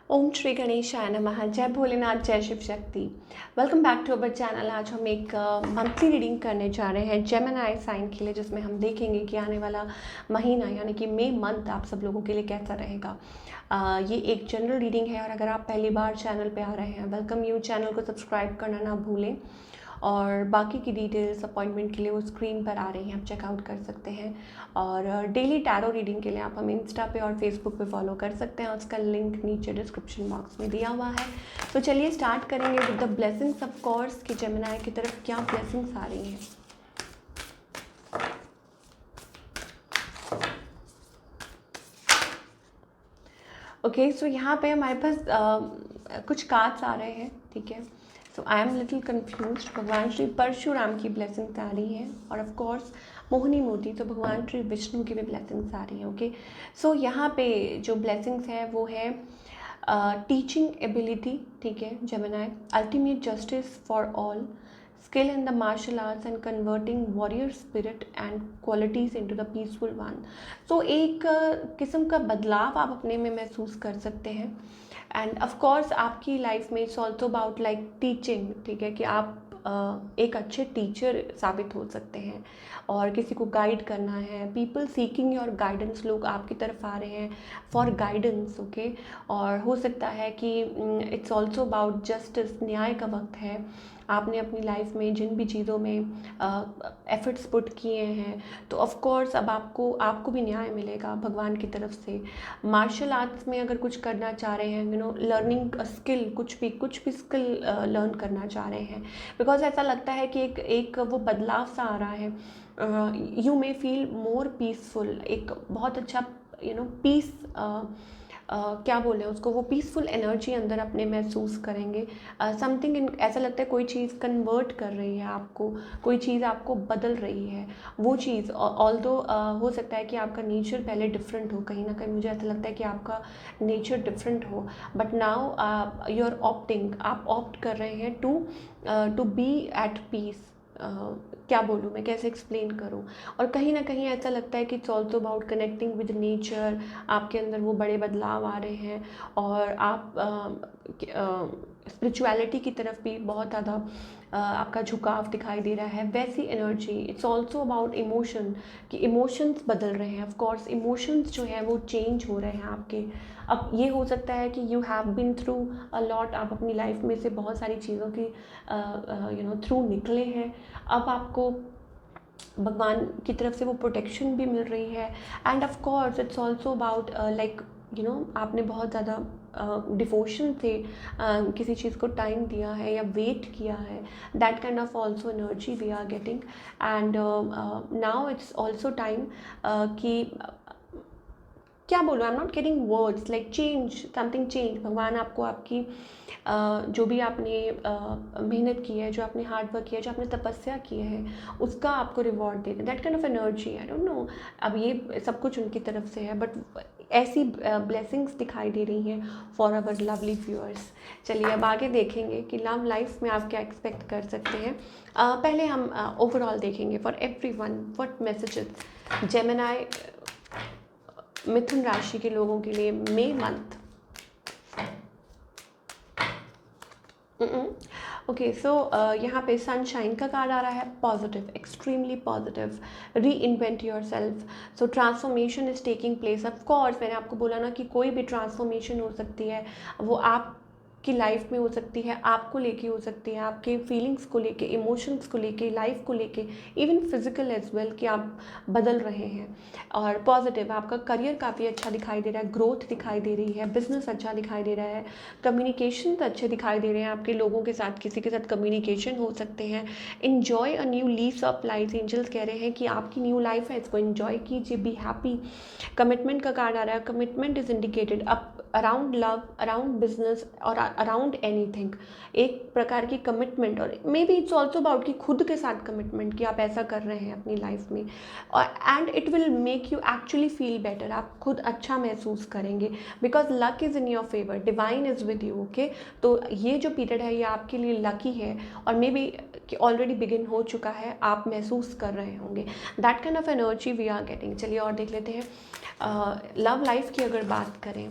ओम श्री गणेशाय नमः। जय भोलेनाथ, जय Shiv Shakti. Welcome back to our channel. आज हम एक मंथली रीडिंग करने जा रहे हैं जेमिनी साइन के लिए, जिसमें हम देखेंगे कि आने वाला महीना यानी कि मई मंथ आप सब लोगों के लिए कैसा रहेगा। ये एक जनरल रीडिंग है और अगर आप पहली बार चैनल पे आ रहे हैं, वेलकम यू। चैनल को सब्सक्राइब करना ना भूलें और बाकी की डिटेल्स अपॉइंटमेंट के लिए वो स्क्रीन पर आ रही हैं, आप चेकआउट कर सकते हैं। और डेली टैरो रीडिंग के लिए आप हमें इंस्टा पे और फेसबुक पे फॉलो कर सकते हैं। उसका लिंक नीचे डिस्क्रिप्शन बॉक्स में दिया हुआ है। तो चलिए स्टार्ट करेंगे with the blessings of course कि जेमिनी की तरफ क्या ब्लेसिंग्स आ रही हैं। ओके, सो यहाँ पे हमारे पास कुछ कार्ड्स आ रहे हैं, ठीक है। सो आई एम लिटिल कन्फ्यूज। भगवान श्री परशुराम की ब्लेसिंग्स आ रही हैं और ऑफ कोर्स मोहिनी मोती, तो भगवान श्री विष्णु की भी ब्लेसिंग्स आ रही हैं। ओके, सो यहाँ पे जो ब्लेसिंग्स है वो है टीचिंग एबिलिटी, ठीक है Gemini, ultimate justice for all, skill in the martial arts and converting warrior spirit and qualities into the peaceful one। तो एक किस्म का बदलाव आप अपने में महसूस कर सकते हैं। एंड ऑफ कोर्स आपकी लाइफ में it's also about like teaching, ठीक है, कि आप एक अच्छे टीचर साबित हो सकते हैं और किसी को गाइड करना है। पीपल सीकिंग योर गाइडेंस, लोग आपकी तरफ आ रहे हैं फॉर गाइडेंस। ओके, और हो सकता है कि इट्स ऑल्सो अबाउट जस्टिस, न्याय का वक्त है। आपने अपनी लाइफ में जिन भी चीज़ों में एफर्ट्स पुट किए हैं, तो ऑफ कोर्स अब आपको भी न्याय मिलेगा भगवान की तरफ से। मार्शल आर्ट्स में अगर कुछ करना चाह रहे हैं, लर्निंग स्किल, कुछ भी स्किल लर्न करना चाह रहे हैं, बिकॉज ऐसा लगता है कि एक वो बदलाव सा आ रहा है। You may feel more peaceful, एक बहुत अच्छा पीस, क्या बोलें उसको, वो पीसफुल एनर्जी अंदर अपने महसूस करेंगे। समथिंग ऐसा लगता है कोई चीज़ कन्वर्ट कर रही है आपको, कोई चीज़ आपको बदल रही है। वो चीज़ ऑल्दो हो सकता है कि आपका नेचर पहले डिफरेंट हो, कहीं ना कहीं मुझे ऐसा लगता है कि आपका नेचर डिफरेंट हो, but now you are opting, आप ऑप्ट कर रहे हैं टू बी एट पीस। क्या बोलूँ मैं, कैसे एक्सप्लेन करूँ। और कहीं ना कहीं ऐसा लगता है कि it's also about connecting with nature. आपके अंदर वो बड़े बदलाव आ रहे हैं और आप स्पिरिचुअलिटी की तरफ भी बहुत ज़्यादा आपका झुकाव दिखाई दे रहा है, वैसी energy. It's also about emotion, कि इमोशंस बदल रहे हैं। ऑफ कोर्स इमोशंस जो है वो चेंज हो रहे हैं आपके। अब ये हो सकता है कि you have been through a lot, आप अपनी लाइफ में से बहुत सारी चीज़ों की थ्रू निकले हैं। अब आपको भगवान की तरफ से वो प्रोटेक्शन भी मिल रही है। End of course it's also about like आपने बहुत ज़्यादा डिवोशन से किसी चीज़ को टाइम दिया है या वेट किया है। That kind of also energy we are getting. And now it's also time कि क्या बोलूँ, I am not getting words, like change, something change. भगवान आपको आपकी जो भी आपने मेहनत की है, जो आपने हार्ड वर्क किया है, जो आपने तपस्या की है, उसका आपको रिवॉर्ड दे दें। That kind of energy, I don't know, अब ये सब कुछ उनकी तरफ से है, बट ऐसी ब्लेसिंग्स दिखाई दे रही हैं फॉर अवर लवली व्यूअर्स। चलिए अब आगे देखेंगे कि लव लाइफ में आप क्या एक्सपेक्ट कर सकते हैं। पहले हम ओवरऑल देखेंगे for every one what messages Gemini Mithun राशि के लोगों के लिए मई मंथ। ओके, सो यहाँ पे सनशाइन का कार्ड आ रहा है, पॉजिटिव, एक्सट्रीमली पॉजिटिव, री invent your self. So transformation is taking place. Of course मैंने आपको बोला ना कि कोई भी ट्रांसफॉर्मेशन हो सकती है, वो आप की लाइफ में हो सकती है, आपको लेके हो सकती है, आपके फीलिंग्स को लेके, इमोशंस को लेके, लाइफ को लेके, इवन फिजिकल एज वेल, कि आप बदल रहे हैं। और पॉजिटिव, आपका करियर काफ़ी अच्छा दिखाई दे रहा है, ग्रोथ दिखाई दे रही है, बिजनेस अच्छा दिखाई दे रहा है, कम्युनिकेशन अच्छे दिखाई दे रहे हैं, आपके लोगों के साथ, किसी के साथ कम्युनिकेशन हो सकते हैं। Enjoy a new leaves of life, angels कह रहे हैं कि आपकी न्यू लाइफ है, इसको इन्जॉय कीजिए, बी हैप्पी। कमिटमेंट का कार्ड आ रहा है, commitment is indicated up around love, around business और अराउंड एनीथिंग। एक प्रकार की कमिटमेंट, और maybe it's also about कि खुद के साथ कमिटमेंट, कि आप ऐसा कर रहे हैं अपनी लाइफ में, और and it will make you actually feel better. आप खुद अच्छा महसूस करेंगे because luck is in your favour, divine is with you. Okay, तो ये जो पीरियड है ये आपके लिए लकी है और मे बी कि ऑलरेडी बिगिन हो चुका है, आप महसूस कर रहे होंगे। That kind of energy we are getting. चलिए और देख लेते हैं लव लाइफ की अगर बात करें।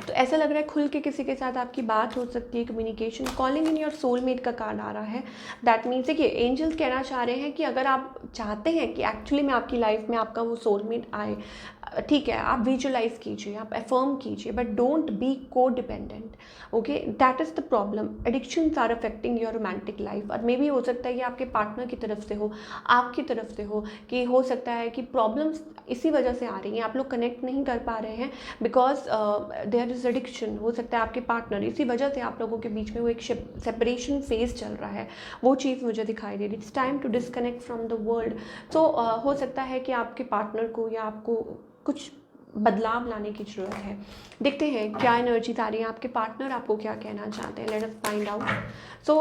तो ऐसा लग रहा है खुल के किसी के साथ आपकी बात हो सकती है, communication. Calling in your soulmate का कार्ड आ रहा है। दैट मीन्स देखिए एंजल्स कहना चाह रहे हैं कि अगर आप चाहते हैं कि एक्चुअली में आपकी लाइफ में आपका वो सोलमेट आए, ठीक है, आप विजुअलाइज कीजिए, आप अफर्म कीजिए, but don't be codependent. Okay, that is the problem. Addictions are affecting your romantic life. और मे बी हो सकता है कि आपके पार्टनर की तरफ से हो, आपकी तरफ से हो, कि हो सकता है कि प्रॉब्लम्स इसी वजह से आ रही हैं, आप लोग कनेक्ट नहीं कर पा रहे हैं बिकॉज देयर इज़ एडिक्शन। हो सकता है आपके पार्टनर, इसी वजह से आप लोगों के बीच में वो एक सेपरेशन फेज चल रहा है, वो चीज़ मुझे दिखाई दे रही। It's time to disconnect from the world. So हो सकता है कि आपके पार्टनर को या आपको कुछ बदलाव लाने की ज़रूरत है। देखते हैं क्या एनर्जी आ रही है, आपके पार्टनर आपको क्या कहना चाहते हैं। Let us find out. So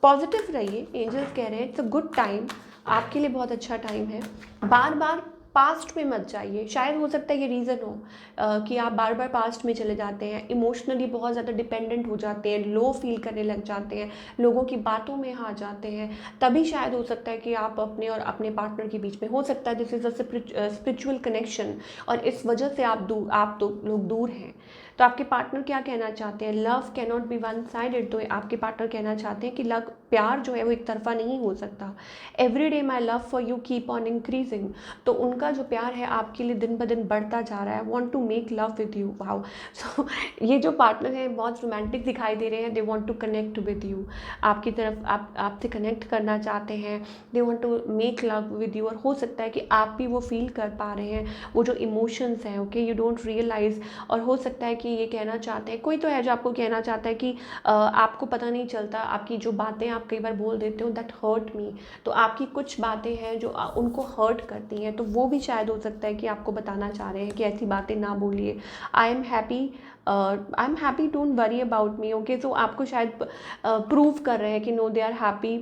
positive रहिए, एंजल्स कह रहे हैं इट्स अ गुड टाइम, आपके लिए बहुत अच्छा टाइम है। बार बार पास्ट में मत जाइए। शायद हो सकता है ये रीज़न हो कि आप बार बार पास्ट में चले जाते हैं, इमोशनली बहुत ज़्यादा डिपेंडेंट हो जाते हैं, लो फील करने लग जाते हैं, लोगों की बातों में आ जाते हैं। तभी शायद हो सकता है कि आप अपने और अपने पार्टनर के बीच में, हो सकता है this is a spiritual connection, और इस वजह से आप दो लोग दूर हैं। तो आपके पार्टनर क्या कहना चाहते हैं, love can not be one sided. तो आपके पार्टनर कहना चाहते हैं कि लव, प्यार जो है वो एक तरफा नहीं हो सकता। Every day my love for you keep on increasing. तो उनका जो प्यार है आपके लिए दिन ब दिन बढ़ता जा रहा है। Want to make love with you. Wow. So ये जो पार्टनर है बहुत रोमांटिक दिखाई दे रहे हैं। They want to connect with you, आपकी तरफ आपसे कनेक्ट करना चाहते हैं। They want to make love with you. और हो सकता है कि आप भी वो फील कर पा रहे हैं, वो जो इमोशंस हैं। Okay, you don't realise. और हो सकता है कि ये कहना चाहते हैं, कोई तो है जो आपको कहना चाहता है कि आपको पता नहीं चलता, आपकी जो बातें आप कई बार बोल देते हो, दैट हर्ट मी। तो आपकी कुछ बातें हैं जो उनको हर्ट करती हैं, तो वो भी शायद हो सकता है कि आपको बताना चाह रहे हैं कि ऐसी बातें ना बोलिए। I am happy, don't worry about me. Okay, तो आपको शायद प्रूव कर रहे हैं कि no they are happy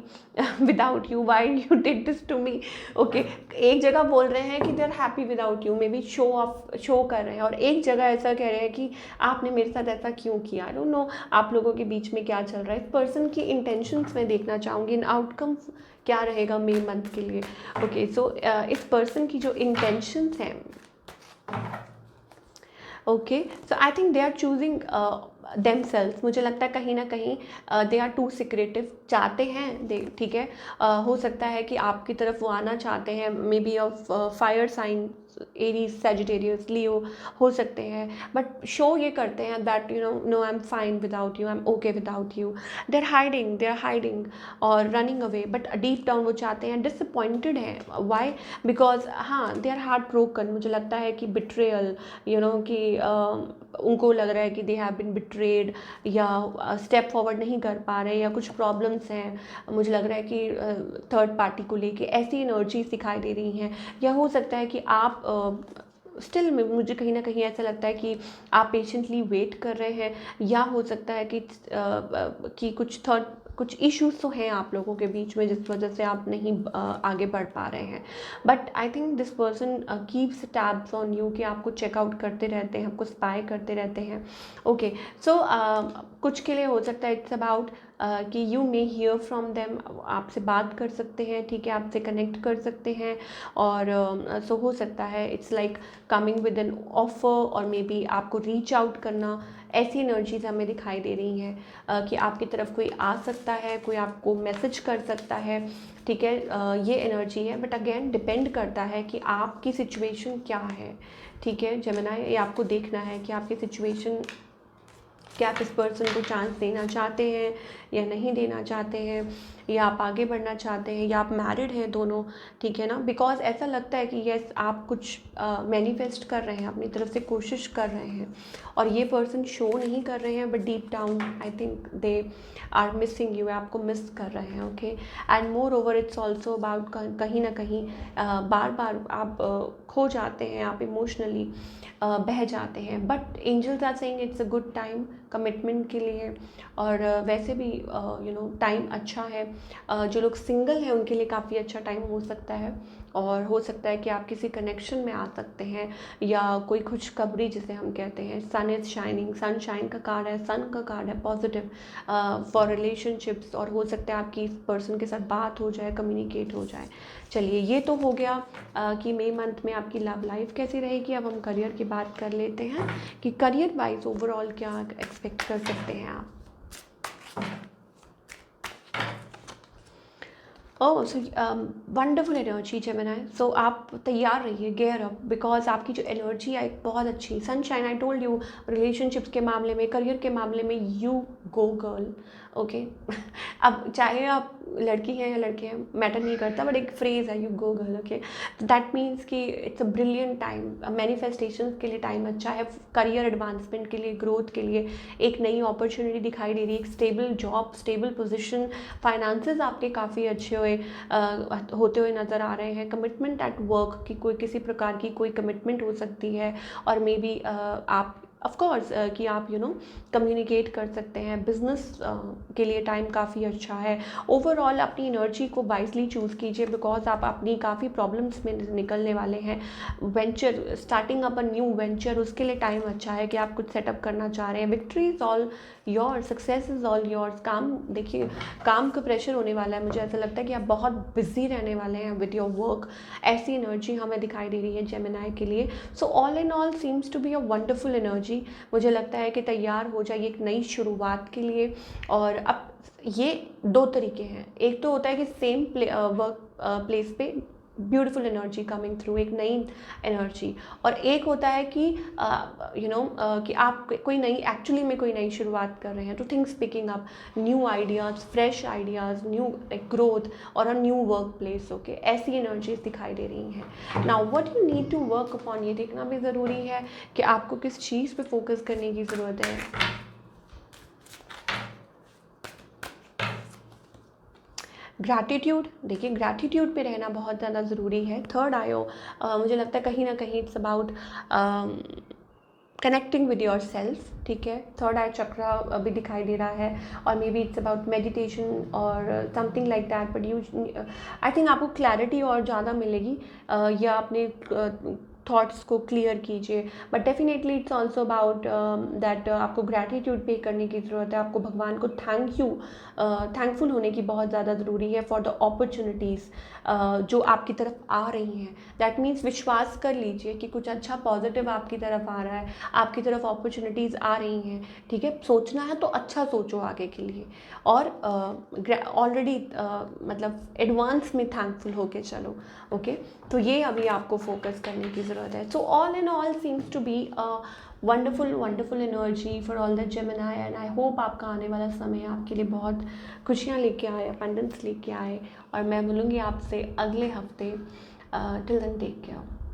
without you, why you did this to me. Okay, एक जगह बोल रहे हैं कि they are happy without you, maybe show कर रहे हैं, और एक जगह ऐसा कह रहे हैं कि आपने मेरे साथ ऐसा क्यों किया। आई डोंट नो आप लोगों के बीच में क्या चल रहा है। इस पर्सन की इंटेंशंस मैं देखना चाहूँगी, इन आउटकम क्या रहेगा मे मंथ के लिए। ओके, सो इस पर्सन की जो इंटेंशंस हैं, okay, so I think they are choosing themself. मुझे लगता है कहीं ना कहीं दे आर टू सिक्रेटिव, चाहते हैं दे, ठीक है। हो सकता है कि आपकी तरफ वो आना चाहते हैं, maybe of fire sign, Aries, Sagittarius, Leo हो सकते हैं, बट शो ये करते हैं that no I am fine without you, I am okay without you. They are hiding और running away, but deep down वो चाहते हैं, डिसअपॉइंटेड हैं। वाई? बिकॉज हाँ, दे आर हार्ट ब्रोकन। मुझे लगता है कि बिट्रेयल, कि उनको लग रहा है कि दे हैव बिन बिट्रेड, या स्टेप फॉरवर्ड नहीं कर पा रहे, या कुछ प्रॉब्लम्स हैं। मुझे लग रहा है कि थर्ड पार्टी को लेके ऐसी एनर्जीज दिखाई दे रही हैं। या हो सकता है कि आप स्टिल में, मुझे कहीं ना कहीं ऐसा लगता है कि आप पेशेंटली वेट कर रहे हैं, या हो सकता है कि कुछ इश्यूज तो हैं आप लोगों के बीच में जिस वजह से आप नहीं आगे बढ़ पा रहे हैं। But I think this person keeps tabs on you, कि आपको चेकआउट करते रहते हैं, आपको स्पाई करते रहते हैं। ओके, सो कुछ के लिए हो सकता है इट्स अबाउट कि you may here from them, आपसे बात कर सकते हैं, ठीक है, आपसे कनेक्ट कर सकते हैं। और सो हो सकता है it's like coming with an offer, और मे बी आपको रीच आउट करना। ऐसी एनर्जीज हमें दिखाई दे रही हैं कि आपकी तरफ कोई आ सकता है, कोई आपको मैसेज कर सकता है, ठीक है। ये एनर्जी है, बट अगेन डिपेंड करता है कि आपकी सिचुएशन क्या है, ठीक है जेमिनी। ये आपको देखना है कि आपकी सिचुएशन, क्या आप इस पर्सन को चांस देना चाहते हैं या नहीं देना चाहते हैं, या आप आगे बढ़ना चाहते हैं, या आप मैरिड हैं दोनों, ठीक है ना। बिकॉज ऐसा लगता है कि यस, आप कुछ मैनिफेस्ट कर रहे हैं, अपनी तरफ से कोशिश कर रहे हैं, और ये पर्सन शो नहीं कर रहे हैं, but deep down I think they are missing you, आपको मिस कर रहे हैं। Okay, and moreover it's also about, कहीं ना कहीं बार बार आप खो जाते हैं, आप इमोशनली बह जाते हैं। But angels are saying it's a good time commitment के लिए, और वैसे भी टाइम अच्छा है। जो लोग सिंगल हैं उनके लिए काफ़ी अच्छा टाइम हो सकता है। और हो सकता है कि आप किसी कनेक्शन में आ सकते हैं या कोई खुशखबरी जिसे हम कहते हैं। सन इज़ शाइनिंग, सनशाइन का कार्ड है, सन का कार्ड है पॉजिटिव फॉर रिलेशनशिप्स, और हो सकता है आपकी इस पर्सन के साथ बात हो जाए, कम्युनिकेट हो जाए। चलिए ये तो हो गया कि मई मंथ में आपकी लव लाइफ कैसी रहेगी। अब हम करियर की बात कर लेते हैं कि करियर वाइज ओवरऑल क्या एक्सपेक्ट कर सकते हैं आप। ओह सो वंडरफुल एनर्जी जेमिनी। सो आप तैयार रहिए, गेयर अप, बिकॉज आपकी जो एनर्जी है बहुत अच्छी। Sunshine, I told you, relationships के मामले में, करियर के मामले में, यू गो गर्ल, ओके। अब चाहे आप लड़की हैं या लड़के हैं मैटर नहीं करता, बट एक फ्रेज़ है, you go girl, okay. That means कि it's a brilliant time, manifestation के लिए टाइम अच्छा है, करियर एडवांसमेंट के लिए, ग्रोथ के लिए एक नई अपॉर्चुनिटी दिखाई दे रही है, एक stable job, stable position, finances आपके काफ़ी अच्छे होते हुए नज़र आ रहे हैं। कमिटमेंट एट वर्क की कोई किसी प्रकार की कोई कमिटमेंट हो सकती है, और मे बी आप ऑफ कोर्स कि आप कम्युनिकेट कर सकते हैं। बिजनेस के लिए टाइम काफ़ी अच्छा है। ओवरऑल अपनी एनर्जी को वाइजली चूज़ कीजिए, बिकॉज आप अपनी काफ़ी प्रॉब्लम्स में निकलने वाले हैं। Venture, starting up a new venture, उसके लिए टाइम अच्छा है कि आप कुछ सेटअप करना चाह रहे हैं। Victory is all your, success is all yours. काम, देखिए काम का प्रेशर होने वाला है, मुझे ऐसा लगता है कि आप बहुत बिजी रहने वाले हैं विद योर वर्क। ऐसी एनर्जी हमें दिखाई दे रही है जेमिनी के लिए। So all in all seems to be a wonderful energy. मुझे लगता है कि तैयार हो जाइए एक नई शुरुआत के लिए। और अब ये दो तरीके हैं, एक तो होता है कि सेम वर्क प्लेस पे ब्यूटीफुल एनर्जी कमिंग थ्रू, एक नई एनर्जी, और एक होता है कि कि आप कोई नई, एक्चुअली में कोई नई शुरुआत कर रहे हैं, तो things picking up, new ideas, fresh ideas, new growth और a new workplace, okay. ऐसी एनर्जीज दिखाई दे रही हैं। Now what you need to work upon, ये देखना भी ज़रूरी है कि आपको किस चीज़ पे फोकस करने की ज़रूरत है। ग्रैटिट्यूड, देखिए ग्रैटिट्यूड पे रहना बहुत ज़्यादा ज़रूरी है। थर्ड आयो, मुझे लगता है कहीं ना कहीं it's about connecting with your self, ठीक है। थर्ड आई चक्रा अभी दिखाई दे रहा है, और maybe it's about meditation और something like that, but you, I think आपको क्लैरिटी और ज़्यादा मिलेगी, या अपने थॉट्स को क्लियर कीजिए। But definitely it's also about that आपको ग्रैटिट्यूड पे करने की ज़रूरत है। आपको भगवान को थैंकफुल होने की बहुत ज़्यादा ज़रूरी है फॉर द अपॉर्चुनिटीज़ जो आपकी तरफ आ रही हैं। दैट मीन्स विश्वास कर लीजिए कि कुछ अच्छा पॉजिटिव आपकी तरफ आ रहा है, आपकी तरफ अपॉर्चुनिटीज़ आ रही हैं, ठीक है। सोचना है तो अच्छा सोचो आगे के लिए, और ऑलरेडी मतलब एडवांस में थैंकफुल होके चलो, ओके। तो ये अभी आपको फोकस करने की ज़रूरत है। So all in all seems to be wonderful energy for all the Gemini, and I hope आपका आने वाला समय आपके लिए बहुत खुशियाँ लेके आए, अबंडेंस लेके आए, और मैं मिलूँगी आपसे अगले हफ्ते। Till then take care.